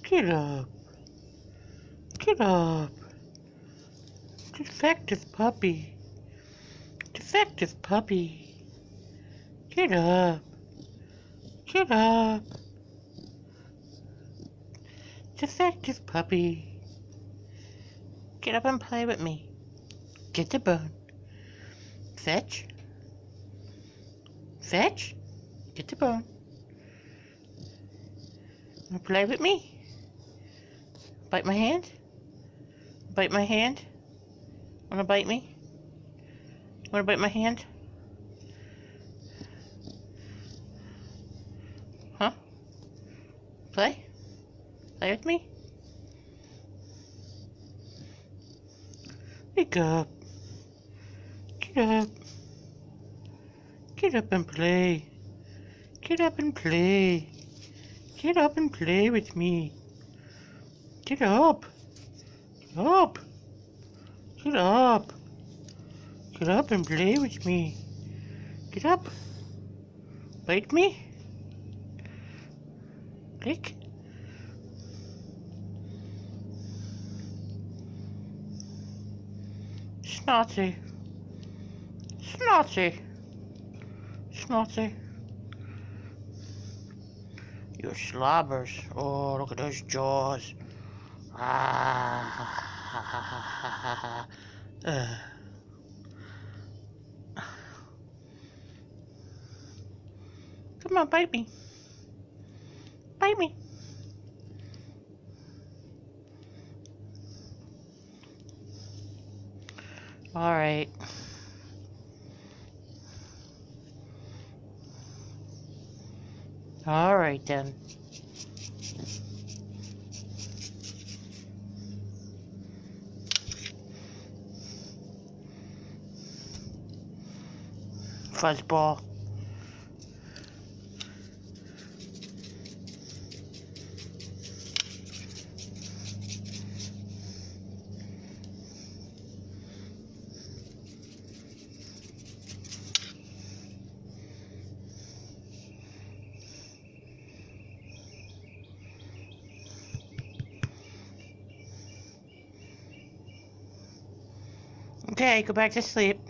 Get up. Get up. Defective puppy. Defective puppy. Get up. Get up. Defective puppy. Get up and play with me. Get the bone. Fetch. Fetch. Get the bone. Wanna play with me? Bite my hand? Bite my hand? Wanna bite me? Wanna bite my hand? Huh? Play? Play with me? Wake up. Get up. Get up and play. Get up and play. Get up and play with me. Get up. Get up. Get up. Get up and play with me. Get up. Bite me. Lick. Snotsy. Snotsy. Snotsy. Your slobbers. Oh, look at those jaws. Ah. Come on, bite me. Bite me. All right. All right then. Fuzzball. Okay, go back to sleep.